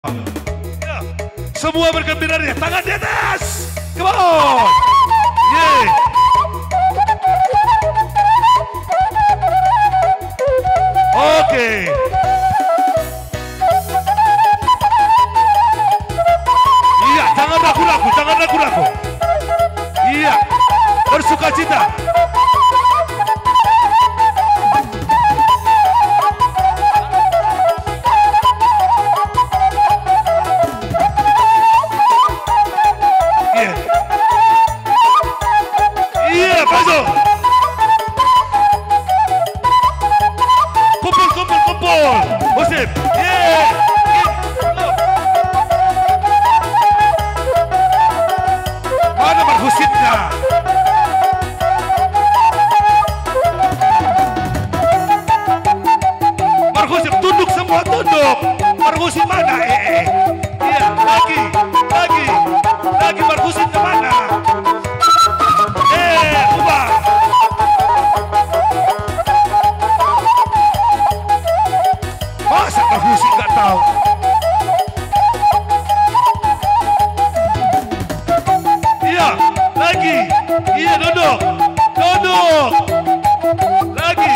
Ya. Semua bergembira ya, tangan di atas. Come on. Yeah. Oke. Iya, jangan ragu-ragu, jangan ragu-ragu. Iya, bersuka cita. Musim, yeah. Mana Marhusinnya? Marhusin tunduk semua tunduk. Marhusin mana? Iya, lagi Marhusin kemana? Ubah. Masa Marhusin nggak tahu? Iya, lagi. Iya, duduk. Lagi.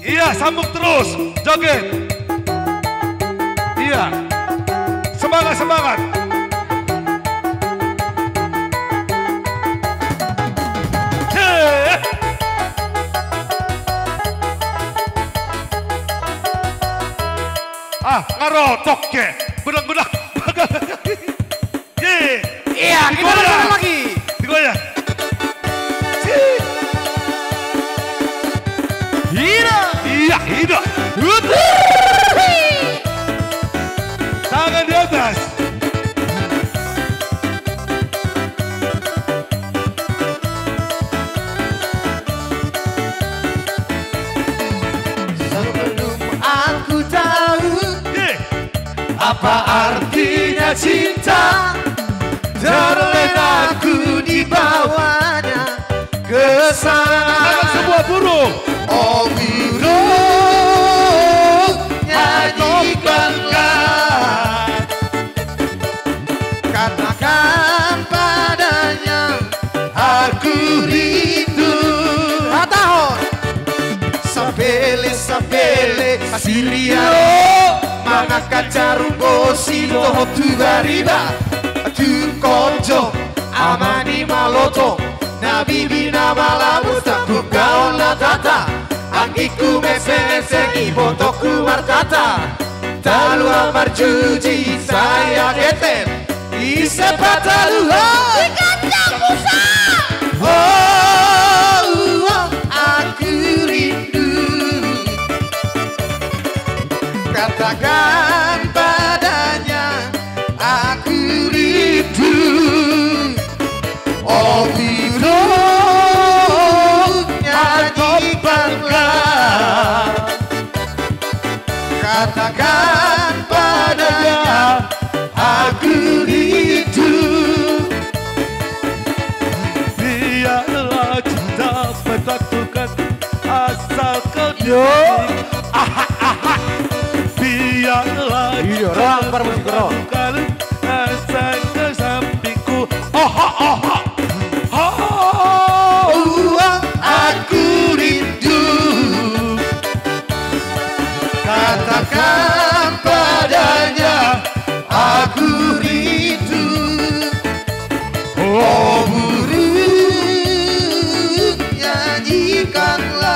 Iya, sambung terus, joget. Iya, semangat. Ngarotok ke, benak. Iya, digoyang lagi. Digoyang. Hida. Tangan di atas. Sebelum aku tahu apa artinya cinta, terlena aku dibawanya ke sana. Semua burung. Oh burung, nyanyikanlah, katakan padanya aku rindu. Atahon sapele Siria mangaka carumbo silo tu bariba tu konjo amani maloto nabi bina malamu takku kau latata angiku meseng ibotoku martata talua marjuji saya ketem isepatalu dikacang musa. Aku rindu, katakan padanya aku rindu. Oh burung, nyanyikanlah, katakan padanya aku rindu. Biarlah cinta berlakukan asal kau biarlah orang bermusik rock asal ke sampingku. Aku rindu, katakan padanya aku rindu. Oh burung, nyanyikanlah,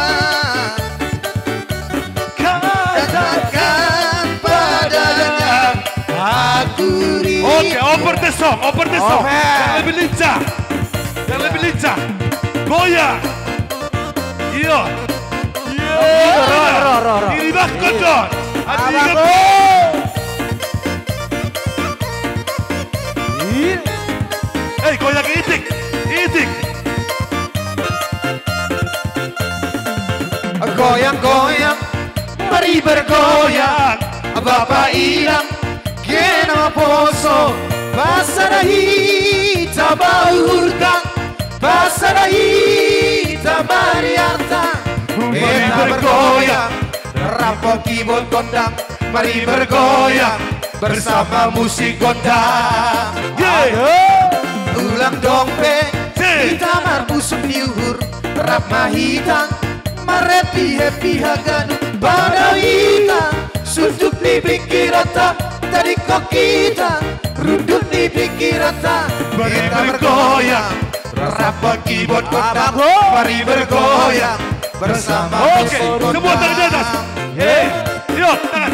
katakan padanya aku rindu. Oke, oper the song, jangan lebih lincah. Ayo. Ini bakal Don. Hei, goyang itik. Goyang-goyang, mari bergoyang. Bapak ilang, kena poso. Pasarahi, tabahurtang. Pasarahi, tabariartang. Kita bergoyang, rapot keyboard kondang. Mari bergoyang, bersama musik kondang. Ulang dompet, kita marbusuk nyuhur. Rap mahitang, happy haganu. Pada kita, sudut di pikirata. Tadi kok kita, rundut di pikirata. Kita bergoyang, rapot keyboard kondang. Mari bergoyang, bersama musik kondang. Semua tangan di atas. Yuk, tangan.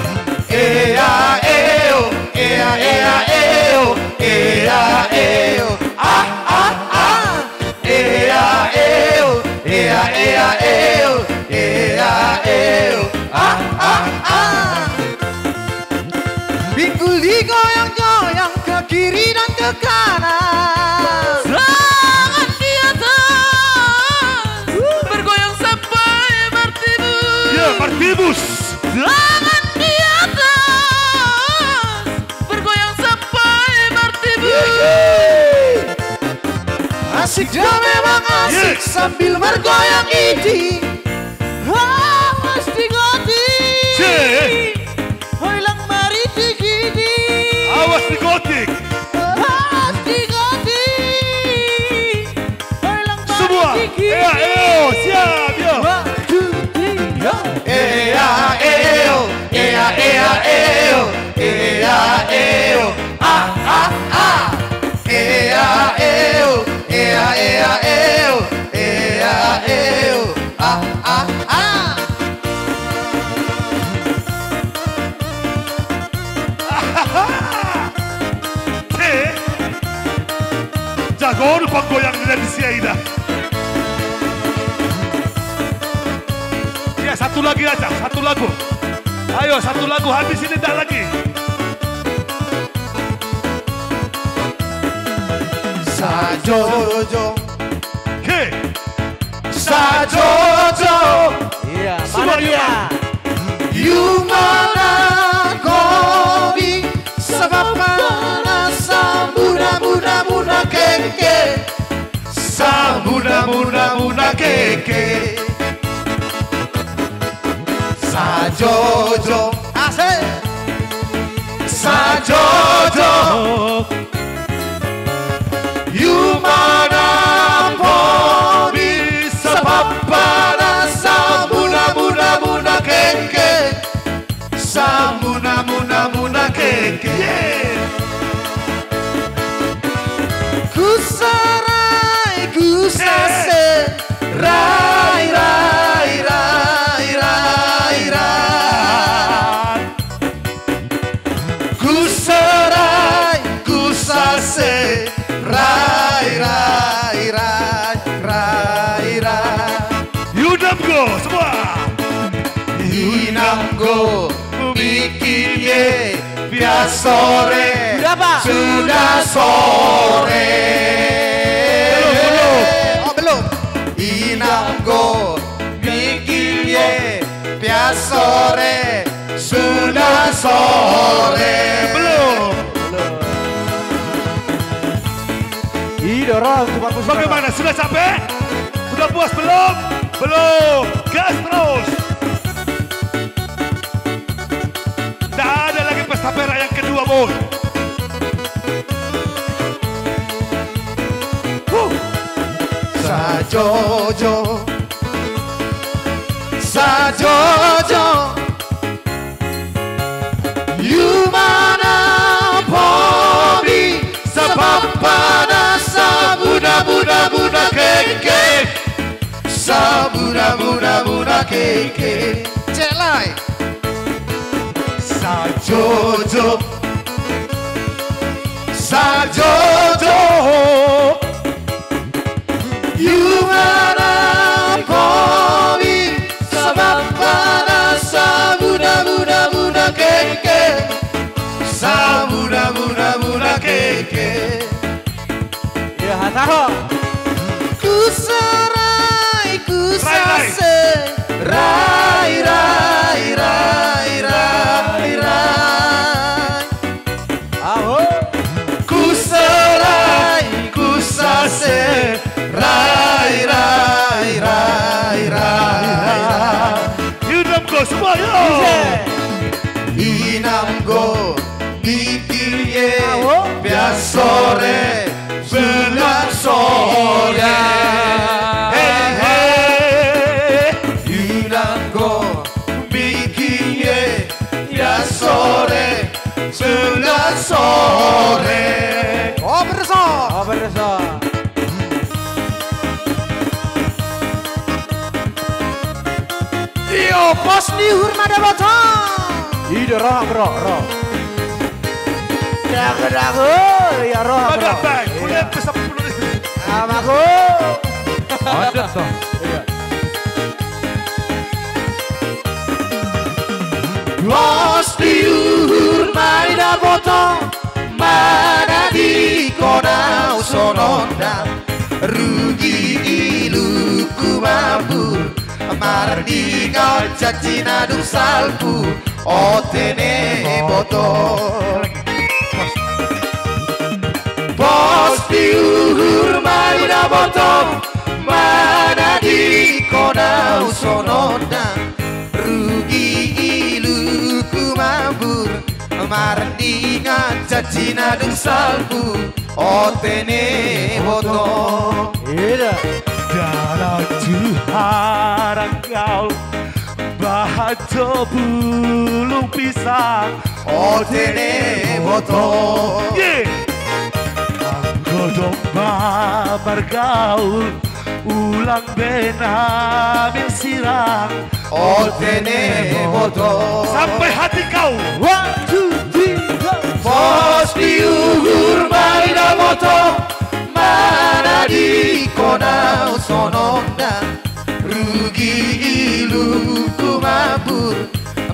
Ea eo, ea ea eo, ea eo, ah ah ah. Ea eo, ea ea eo, ea eo, ah ah ah. Pinggul digoyang-goyang ke kiri dan ke kanan. Tangan di atas, bergoyang sampai martibus. Ya, martibus. Tangan di atas, bergoyang sampai martibus. Asik dah memang asik sambil bergoyang ini. Awas di goti, hoilang mari di gini. Awas di gotik. Awas di goti, hoilang Semua. mari di gini. Siap, yo. 1, 2, 3, go. Ea eo, ea ea eo, ea eo, ah ah ah. Ea eo, ea ea eo, ea eo, ah ah ah. Jagoan penggoyang dari Siaida. Ya, satu lagi aja, satu lagu. Ayo, satu lagu habis ini tak lagi. Sajojo, Oke. sajojo, Iya, Semua dia. Yumana kobi, sabapana samuna keke, samuna keke. Sajojo, asik. Sajojo, Yumana kobi, sabapana samuna keke, samuna keke. Kusarai, kusase, rai, rai, rai, rai, rai. Kusarai, kusase, rai, rai, rai, rai, rai. Yudamgo, semua. Inamgo, bikin ye, biar sore, Berapa? sudah sore. Belum. Oh belum. Inamgo, bikin ye, biar sore, sudah sore. Belum. Didorong cuma musik. Bagaimana? Sudah capek? Sudah puas belum? Belum. Gas terus. Tak ada lagi pesta pera yang kedua, boy. Sajojo, sajojo, Yumana pobi, sabapana sabuna keke, sabuna keke. Celai. Sajojo, sajojo, Yumana pobi, keke Samuna keke Ya Hataro. Kusarai kusase Rai rai rai rai rai Aho. Kusarai kusase Rai rai rai rai Hidup kau semua yo. Inamgo Bikiye Aho. Biasore Bulan sore Hey hey. Inamgo Bikiye Biasore Bulan sore Oh berasa Oh berasa. Yo pos dihurmada batang Ide roh bro. Dago. Ya roh bro. Agak baik. Kuliah besar puluh. Amaku. Ada toh. Iya. Pos dihurmada batang Mana di kona sononda Rugi iluku mabur Mardiga cacina du salpu Otene botol Pos diuhur maina botol Mana di kona sononda Rugi iluku mabur Mardiga cacina du salpu Otene botol Ide. Dalam Tuhan kau bahagia bulu pisang. Otene botol Yeah. Anggo domba bergaul ulang benamil sirang. Otene botol Sampai hati kau. 1 2 3 go. Pos diuhur maina botol Mana di kona sononda Rugi iluku mabur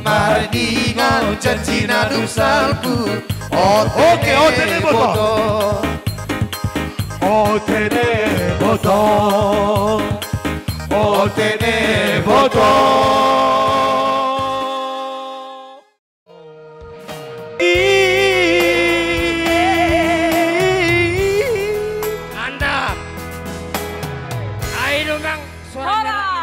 Mardingan cacina du salpu Oke, otene botol. Otene botol. Otene botol Anda, ayo dong, suara.